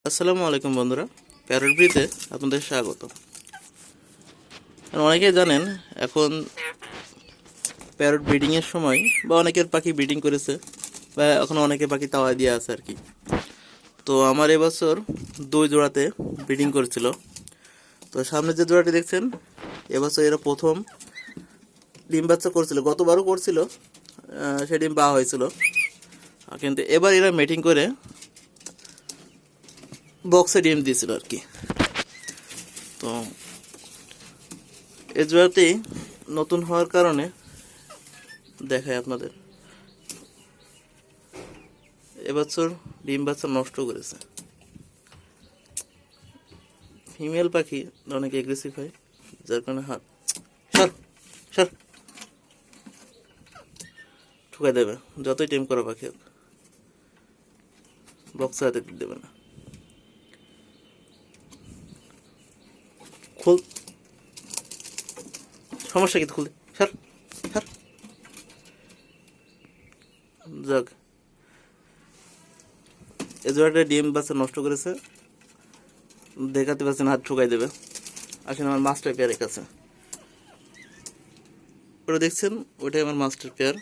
আসসালামু আলাইকুম বন্ধুরা, প্যারট ব্রিতে আপনাদের স্বাগত। অনেকেই জানেন এখন প্যারট ব্রিডিংয়ের সময় বা অনেকের পাখি ব্রিডিং করেছে বা এখন অনেকে পাখি তাওয়ায় দিয়ে আছে আর কি। তো আমার এবছর 2 জোড়াতে ব্রিডিং করেছিল। তো সামনে যে জোড়াটি দেখছেন এবছর এরা প্রথম ডিম বাচ্চা করছিল, গতবারও করছিল, সে ডিম পাওয়া হয়েছিল, কিন্তু এবার এরা মেটিং করে বক্সে ডিম দিয়েছিল আর কি। তো এই জোড়াটি নতুন হওয়ার কারণে দেখায় আপনাদের, এবছর ডিম বাচ্চা নষ্ট করেছে। ফিমেল পাখি অনেক এগ্রেসিভ হয়, যার কারণে হাত সর সর ঠুকাই দেবে, যতই টেম করা পাখি হোক বক্সে হাতে দেবে না। খুল, সমস্যা কি খুলতে, সর সর। যাক, এ জোড়াটা ডিম বাচ্চা নষ্ট করেছে, দেখাতে পাচ্ছেন হাত ঠুকাই দেবে। আসেন আমার মাস্টার পেয়ারের কাছে, ওটা দেখছেন ওইটাই আমার মাস্টার পেয়ার।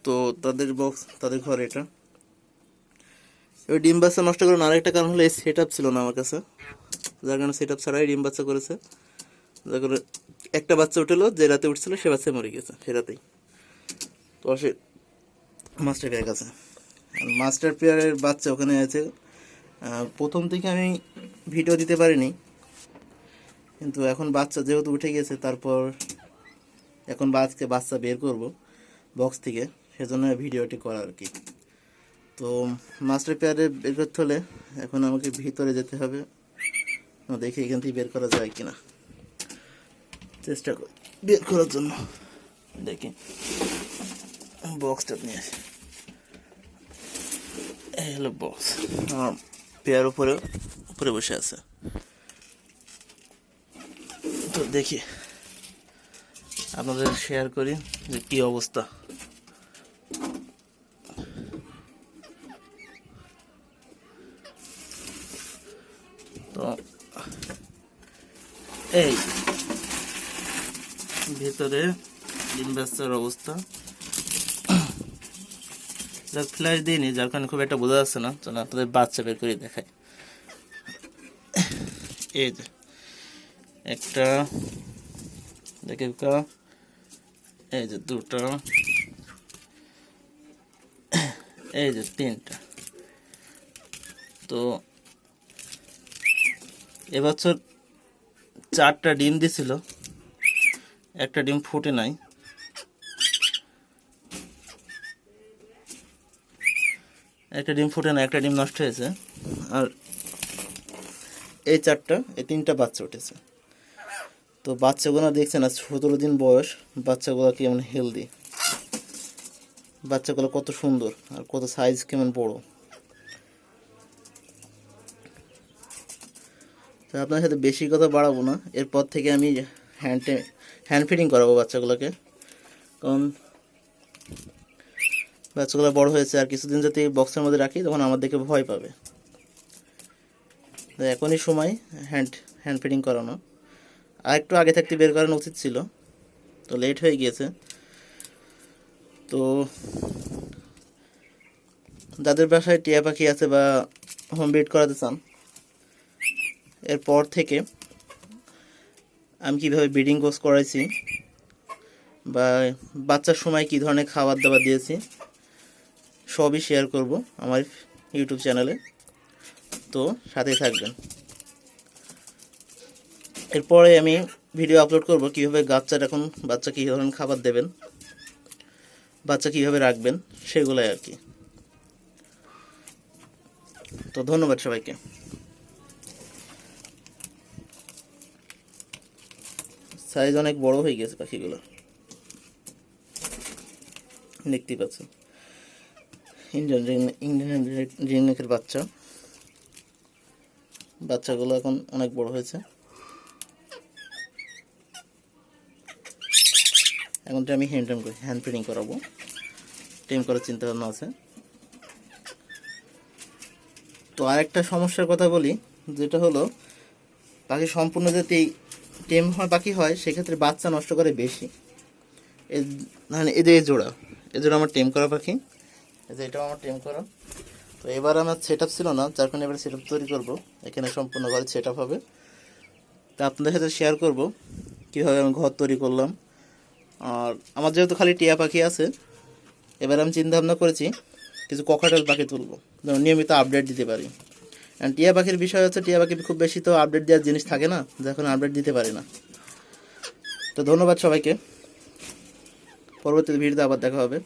তো তাদের বক্স, তাদের ঘর এটা। ওই ডিম বাচ্চা নষ্ট করার আরেকটা কারণ হলো এই সেট আপ ছিল না আমার কাছে, যার কারণে সেট আপ ছাড়াই ডিম বাচ্চা করেছে। যার কারণে একটা বাচ্চা উঠেলো, যে রাতে উঠছিল সে বাচ্চা মরে গেছে সে রাতেই। তো আসে মাস্টার পেয়ারের কাছে, মাস্টার পেয়ারের বাচ্চা ওখানে আছে। প্রথম থেকে আমি ভিডিও দিতে পারিনি, কিন্তু এখন বাচ্চা যেহেতু উঠে গেছে, তারপর এখন আজকে বাচ্চা বের করব বক্স থেকে, সেজন্য ভিডিওটি করা আর কি। তো মাস্টার পেয়ারে বের করতে হলে এখন আমাকে ভিতরে যেতে হবে, দেখি এখান থেকে বের করা যায় কিনা, চেষ্টা করি বের করার জন্য। দেখি বক্সটা নিয়ে আসি, এই হলো বক্স। আমার পেয়ার উপরে উপরে বসে আছে। তো দেখি আপনাদের শেয়ার করি যে কী অবস্থা। তো এই ভিতরে ডিম বাচ্চার অবস্থা, যার ফ্ল্যাশ দিইনি, যার কারণে খুব একটা বোঝা যাচ্ছে না। চলো আপনাদের বাচ্চা বের করে দেখাই। এই যে একটা, দেখে এই যে দুটো, এই যে তিনটা। তো এবছর 4টা ডিম দিছিল, একটা ডিম ফুটে নাই। একটা ডিম ফুটে না, একটা ডিম নষ্ট হয়েছে। আর এই 4টা, এই 3টা বাচ্চা উঠেছে। তো বাচ্চাগুলো দেখছেন আজ 17 দিন বয়স, বাচ্চাগুলো কেমন হেলদি, বাচ্চাগুলো কত সুন্দর আর কত সাইজ কেমন বড়। তো আপনার সাথে বেশি কথা বাড়াবো না, এরপর থেকে আমি হ্যান্ড ফিডিং করাবো বাচ্চাগুলোকে, কারণ বাচ্চাগুলো বড় হয়েছে, আর কিছুদিন যদি বক্সের মধ্যে রাখি তখন আমার দেখে ভয় পাবে। তো এখনই সময় হ্যান্ড ফিডিং করানো। আর একটু আগে থাকতে বের করানো উচিত ছিল, তো লেট হয়ে গিয়েছে। তো যাদের বাসায় টিয়া পাখি আছে বা হোম ব্রিড করাতে চান, এরপর থেকে আমি কীভাবে ব্রিডিং কোর্স করাইছি বা বাচ্চার সময় কী ধরনের খাবার দাবার দিয়েছি সবই শেয়ার করব আমার ইউটিউব চ্যানেলে। তো সাথেই থাকবেন। এরপরে আমি ভিডিও আপলোড করব কীভাবে বাচ্চা কী ধরনের খাবার দেবেন, বাচ্চা কীভাবে রাখবেন, সেগুলোই আর কি। তো ধন্যবাদ সবাইকে। সাইজ অনেক বড় হয়ে গেছে পাখিগুলো, দেখতেই পাচ্ছেন। ইন্ডিয়ান রিংনেকের বাচ্চাগুলো এখন অনেক বড় হয়েছে। এখন আমি হ্যান্ড ফিডিং করাবো, টেম করার চিন্তা ভাবনা আছে। তো আরেকটা সমস্যার কথা বলি, যেটা হলো পাখি সম্পূর্ণ যদি টেম হয় পাখি হয় সেক্ষেত্রে বাচ্চা নষ্ট করে বেশি। মানে এই জোড়া আমার টেম করা পাখি, এই যে এটাও আমার টেম করা। তো এবার আমার সেট আপ ছিল না, যার কারণে এবার সেট আপ তৈরি করবো। এখানে সম্পূর্ণ ঘরে সেট আপ হবে, তা আপনাদের সাথে শেয়ার করব কীভাবে আমি ঘর তৈরি করলাম। আর আমার যেহেতু খালি টিয়া পাখি আছে, এবার আমি চিন্তা ভাবনা করেছি কিছু ককাটেল পাখি তুলবো, যেন নিয়মিত আপডেট দিতে পারি। অ্যান্ড টিয়া পাখির বিষয় হচ্ছে টিয়া পাখি খুব বেশি তো আপডেট দেওয়ার জিনিস থাকে না, যখন আপডেট দিতে পারি না। তো ধন্যবাদ সবাইকে, পরবর্তী ভিডিওতে আবার দেখা হবে।